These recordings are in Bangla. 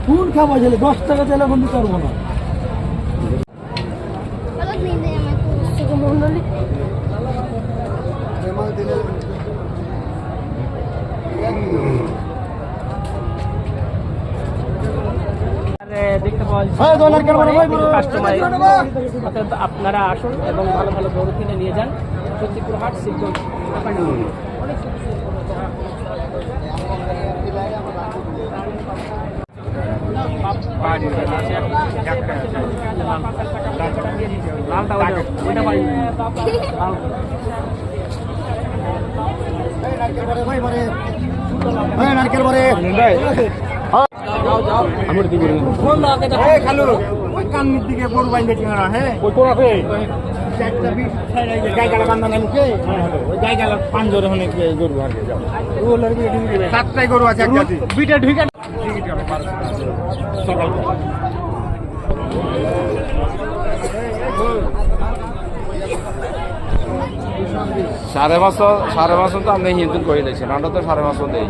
কোন খাওয়া গেলে 10 টাকা তেলে বন্ধু করবো না। দেখতে পাওয়া যাচ্ছে আপনারা আসুন এবং ভালো ভালো গরু কিনে নিয়ে যান। সত্যিপুর হাট শিবগঞ্জ। কান্নির দিকে গরু বাইন্দে চিংড়া হ্যাঁ ওই কোন আছে গাইগালা বান্ধা নাই মুখে ওই গাইগালা পাঁচজোর হনে গরু আগে যাও সাতটাই গরু আছে এক জাতি দুইটা ঢুকে সকাল সাড়ে পাঁচশো তো আপনি হিন্দু করে দিয়েছেন, আমরা তো 550 দেই।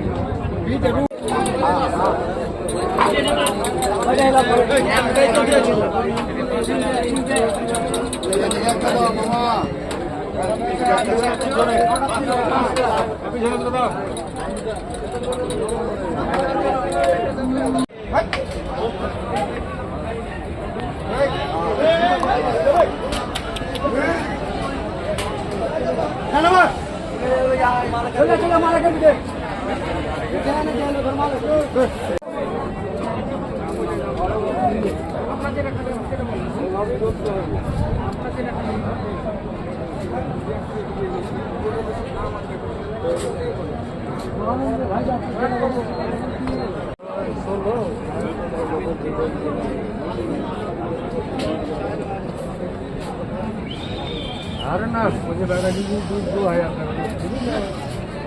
अरे ना मुझे लगा कि दूध दो है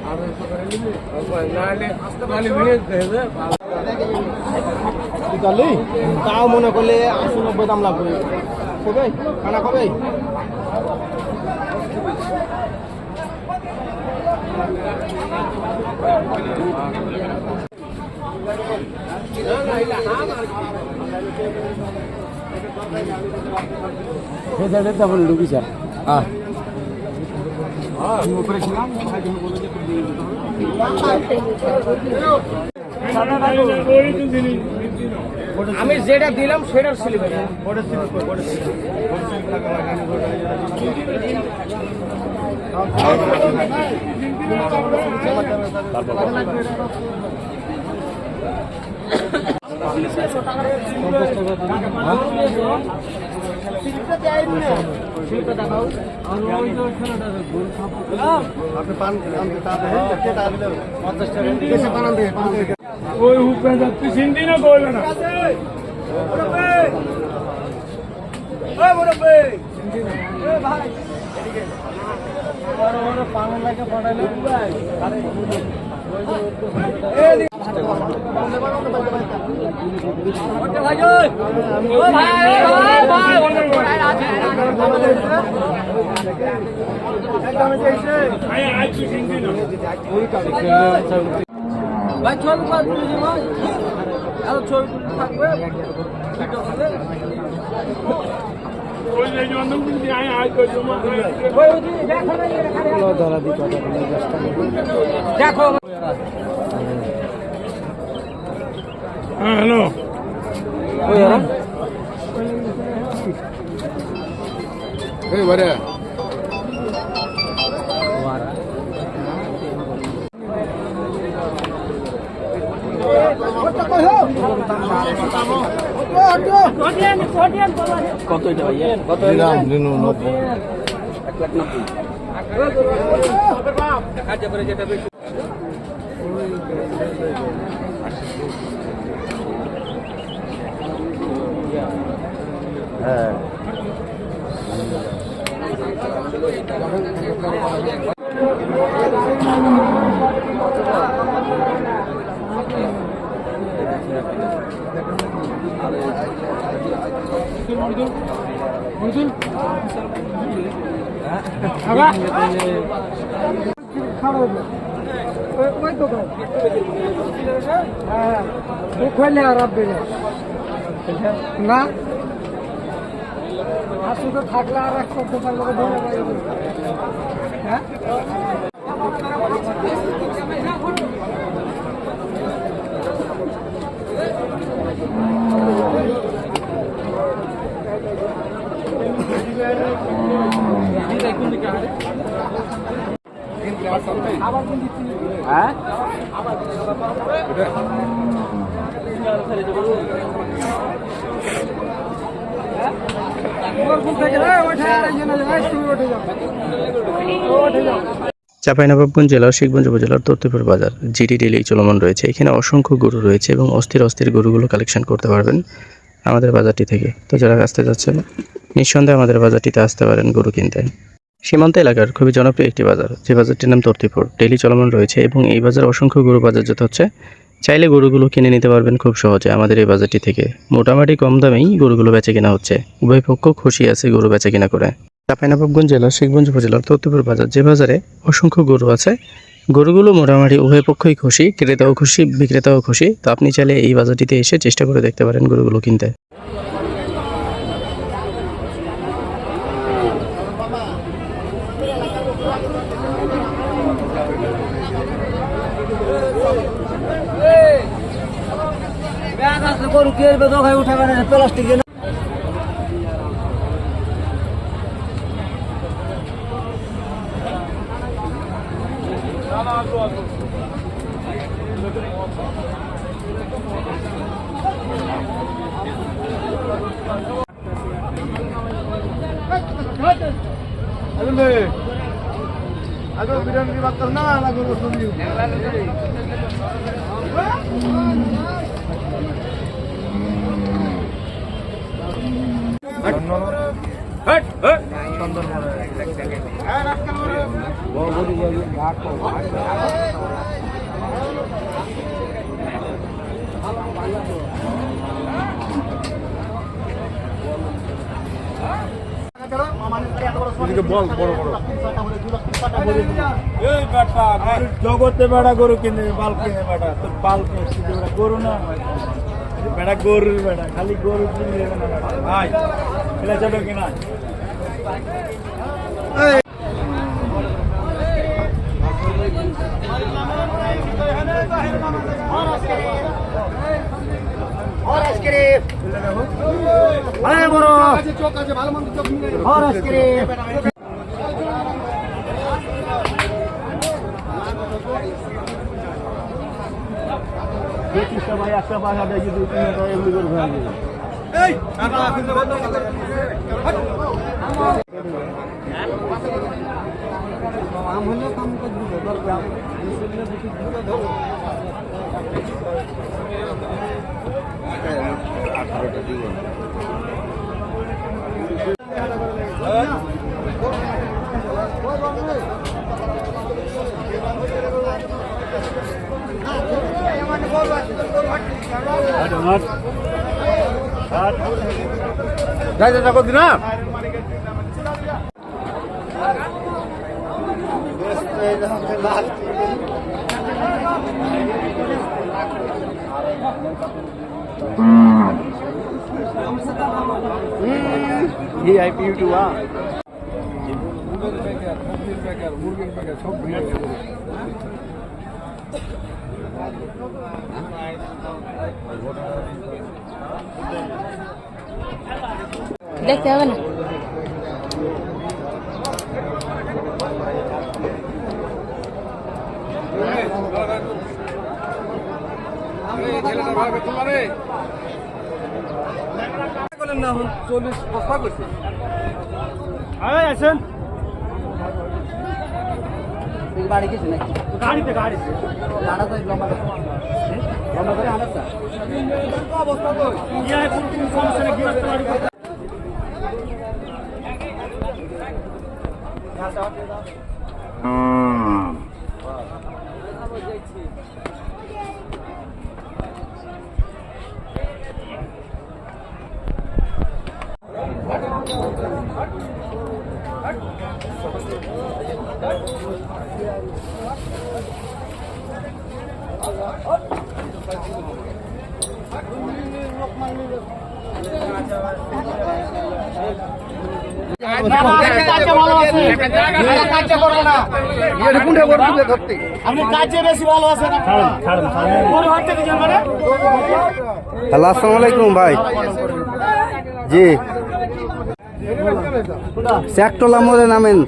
आप ऐसा करेंगे नाले नाले मिले दे निकाली ताও মনে করলে 80-90 দাম লাগবে কবে খানা কবে সেটা তো বল লুকি স্যার হ্যাঁ আমি উপরে ছিলাম ভাই তুমি বলে যে দিয়ে দিতে হবে আমি যেটা দিলাম সেটার স্লিপ আছে বড় স্লিপ লাগা লাগানি আপনি পান ওই উপরে যাচ্ছে সিন্দি না বলবে না পান লাগে পড়ালে ভাই চল থাকবে দেখো হ্যাঁ হ্যালো এই বড় কত এটা ভাইয়া কত দিলাম 90 1 লাখ 90 হ্যাঁ না আসলে থাকলে আর এক দোকান লোক ধরে হ্যাঁ চাঁপাইনবাবগঞ্জ জেলার শিখগঞ্জ উপজেলার তর্তিপুর বাজার জিটি ডেলি চলমান রয়েছে। এখানে অসংখ্য গরু রয়েছে এবং অস্থির অস্থির গরুগুলো কালেকশন করতে পারবেন আমাদের বাজারটি থেকে। তো যারা আসতে যাচ্ছেন নিঃসন্দেহে আমাদের বাজারটিতে আসতে পারেন গরু কিনতে। সীমান্ত এলাকার খুবই জনপ্রিয় একটি বাজার, যে বাজারটির নাম তর্তিপুর, ডেলি চলমান রয়েছে এবং এই বাজার অসংখ্য গরু বাজারজাত হচ্ছে। চাইলে গরুগুলো কিনে নিতে পারবেন খুব সহজে আমাদের এই বাজারটি থেকে। মোটামুটি কম দামেই গরুগুলো বেচে কেনা হচ্ছে, উভয় পক্ষ খুশি আছে গরু বেচে কিনা করে। চাঁপাইনবাবগঞ্জ জেলার শিখগঞ্জ উপজেলার তর্তিপুর বাজার, যে বাজারে অসংখ্য গরু আছে, গরুগুলো মোটামুটি উভয় পক্ষই খুশি, ক্রেতাও খুশি বিক্রেতাও খুশি। তো আপনি চাইলে এই বাজারটিতে এসে চেষ্টা করে দেখতে পারেন গরুগুলো কিনতে। গরু কে দোকায় উঠে প্লাস্টিক আগে বিরিয়ানি বার্তা না লাগবে বল বড় বড় জগতে বেড়া গরু কিনে বাল কিনে বেড়া তোর বাল কিনে গরু না বেড়া গরুর বেড়া খালি গরু কিনে ভাই এটা ছোট কিনা চোখ আছে ভালো মন্দ চোখ ভাই একটা বাসা দেখি এগুলি করে যাই যা করবি না VIP to মুরগির প্যাকেট সব দেখতে হবে না। না 40 বস্তা করছে আসেন বাড়ি গেছে নাকি গাড়িতে লাড়া তো লম্বা লম্বা করে আনাচ্ছা অবস্থা তো ইয়া কোন সমস্যা নেই গৃহস্থ বাড়ি করতে আপনি কাজে বেশি ভালো আছেন গরু হাট থেকে যান মানে হ্যালো আসসালামু আলাইকুম ভাই জি চ্যাকটোলা মোড়ে নামেন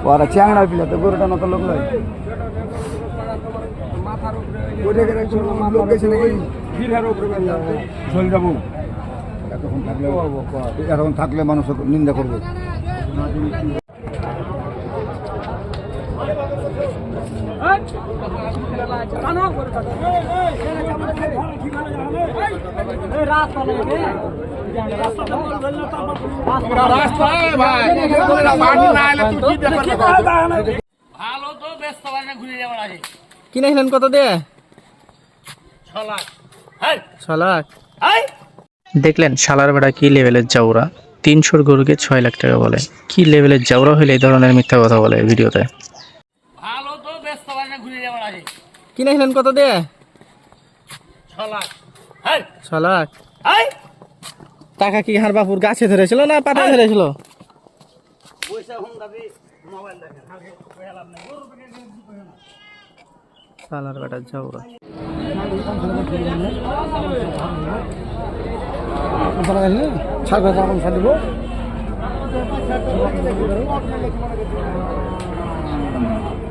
ওরা চ্যাংড়া পিলা তো গরুটা না তো লোক নয় এখন থাকলে মানুষ নিন্দা করবে কিনেছিলেন কত দিয়ে? 6 লাখ। দেখলেন শালার বেড়া কি লেভেলের জাউরা, 300 গরুকে 6 লাখ টাকা বলে। কি লেভেলের জাউরা হইলে এই ধরনের মিথ্যা কথা বলে ভিডিওতে। কিনেছিলেন কত দিয়ে? 6 লাখ। টাকা কি হার বাপুর গাছে ধরেছিল না পাতায় ধরেছিল? শালার বেটা জাউরা।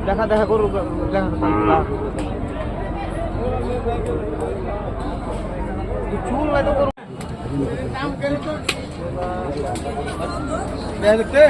দেখা দেখা করু চুল নাই তো করু দেখতে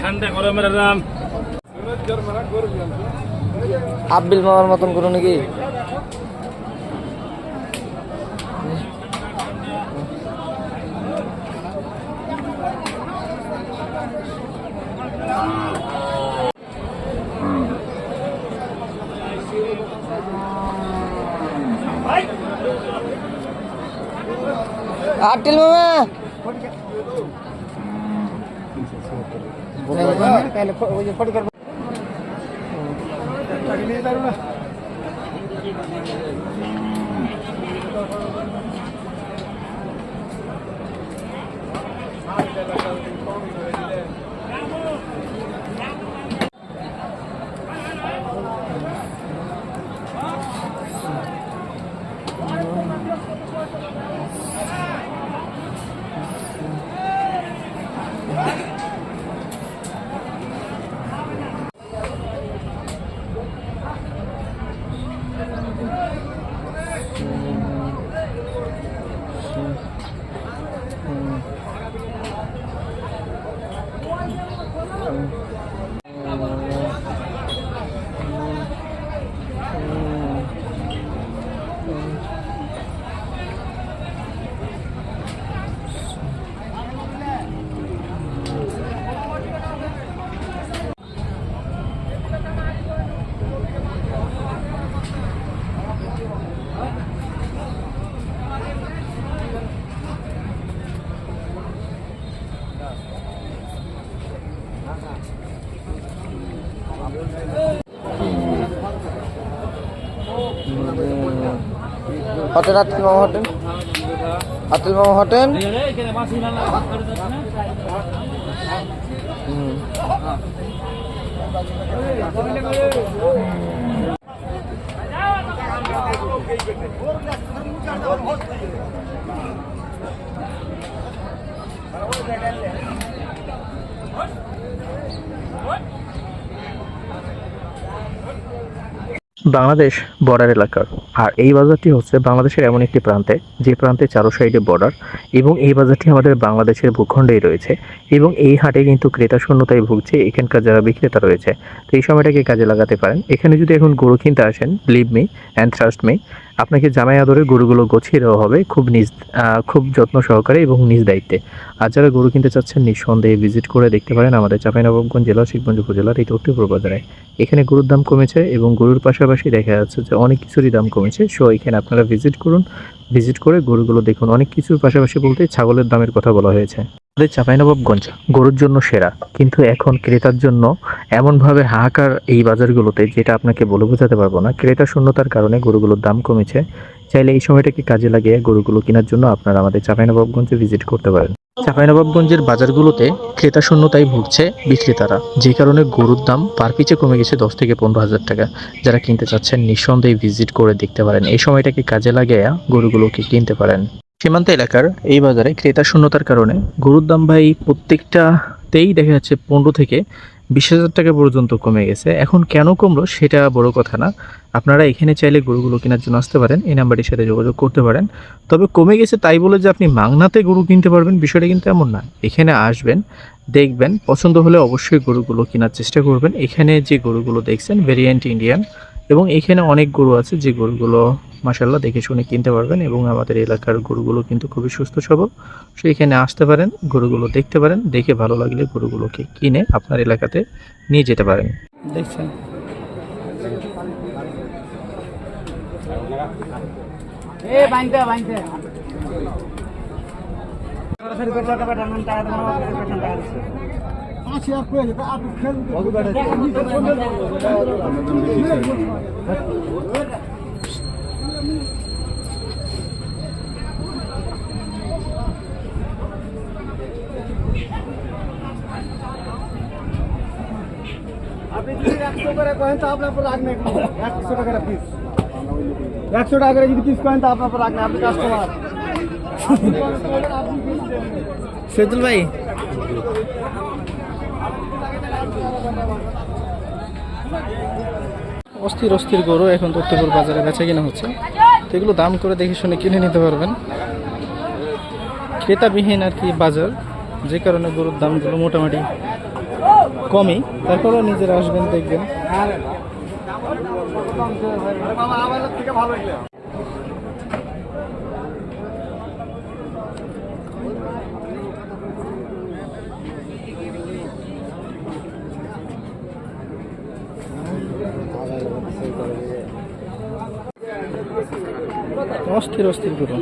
ঠান্ডা গরমের রাম আব্দুল মামার মতন করো নাকি আব্দুল মামা হোটেল আতিল মামা হোটেল, আতিল মামা হোটেল। বাংলাদেশ বর্ডার এলাকার, আর এই বাজারটি হচ্ছে বাংলাদেশের এমন একটি প্রান্তে যে প্রান্তে চারো সাইডে বর্ডার, এবং এই বাজারটি আমাদের বাংলাদেশের ভূখণ্ডেই রয়েছে, এবং এই হাটে কিন্তু ক্রেতা শূন্যতায় ভুগছে এখানকার যারা বিক্রেতা রয়েছে। তো এই সময়টাকে কাজে লাগাতে পারেন। এখানে যদি এখন গরু কিনতে আসেন, leave me and trust me, আপনাকে জামাই আদরে গরুগুলো গছিয়ে দেওয়া হবে খুব যত্ন সহকারে এবং নিজ দায়িত্বে। আর যারা গরু কিনতে চাচ্ছেন নিঃসন্দেহে ভিজিট করে দেখতে পারেন আমাদের চাঁপাইনবাবগঞ্জ জেলা শিবগঞ্জ উপজেলার এই তর্তিপুর বাজারে। এখানে গরুর দাম কমেছে এবং গরুর পাশাপাশি দেখা যাচ্ছে যে অনেক কিছুরই দাম কমেছে। সো এখানে আপনারা ভিজিট করুন, ভিজিট করে গরুগুলো দেখুন। অনেক কিছুর পাশাপাশি বলতে ছাগলের দামের কথা বলা হয়েছে। আমাদের চাঁপাইনবাবগঞ্জ গরুর জন্য সেরা, কিন্তু এখন ক্রেতার জন্য এমনভাবে হাহাকার এই বাজারগুলোতে, যেটা আপনাকে বলে বোঝাতে পারবো না। ক্রেতা শূন্যতার কারণে গরুগুলোর দাম কমেছে। চাইলে এই সময়টাকে কাজে লাগিয়ে গরুগুলো কেনার জন্য আপনারা আমাদের চাঁপাইনবাবগঞ্জে ভিজিট করতে পারেন। চাঁপাইনবাবগঞ্জের বাজারগুলোতে ক্রেতা শূন্যতায় ভুগছে বিক্রেতারা, যে কারণে গরুর দাম পার পিছে কমে গেছে 10 থেকে 15,000 টাকা। যারা কিনতে চাচ্ছেন নিঃসন্দেহে ভিজিট করে দেখতে পারেন, এই সময়টাকে কাজে লাগিয়ে গরুগুলোকে কিনতে পারেন। সীমান্ত এলাকার এই বাজারে ক্রেতা শূন্যতার কারণে গরুর দাম ভাই প্রত্যেকটাতেই দেখা যাচ্ছে 15 থেকে 20,000 টাকা পর্যন্ত কমে গেছে। এখন কেন কমলো সেটা বড় কথা না, আপনারা এখানে চাইলে গরুগুলো কেনার জন্য আসতে পারেন, এই নাম্বারটির সাথে যোগাযোগ করতে পারেন। তবে কমে গেছে তাই বলে যে আপনি মাংনাতে গরু কিনতে পারবেন বিষয়টা কিন্তু এমন না। এখানে আসবেন, দেখবেন, পছন্দ হলে অবশ্যই গরুগুলো কেনার চেষ্টা করবেন। এখানে যে গরুগুলো দেখছেন ভেরিয়েন্ট ইন্ডিয়ান, এবং এখানে অনেক গরু আছে যে গরুগুলো মাশাআল্লাহ দেখে শুনে কিনতে পারবেন। এবং আমাদের এলাকার গরুগুলো কিন্তু খুবই সুস্থ সবল। সো এখানে আসতে পারেন, গরুগুলো দেখতে পারেন, দেখে ভালো লাগলে গরুগুলোকে কিনে আপনার এলাকাতে নিয়ে যেতে পারেন। দেখছেন আপনি যদি 100 করে করেন তো আপনার উপর রাগ নেই, 100 টাকা পিস, 100 টাকা করে যদি পিস করেন তো আপনার উপর রাগ নেই, আপনি কাস্টমার। শহীদুল ভাই, অস্থির অস্থির গরু এখন তত্ত্বপুর বাজারে বেচা কিনা হচ্ছে। তো এগুলো দাম করে দেখে শুনে কিনে নিতে পারবেন। ক্রেতাবিহীন আর কি বাজার, যে কারণে গরুর দামগুলো মোটামুটি কমই। তারপরেও নিজেরা আসবেন, দেখবেন। অস্থির অস্থির গরু।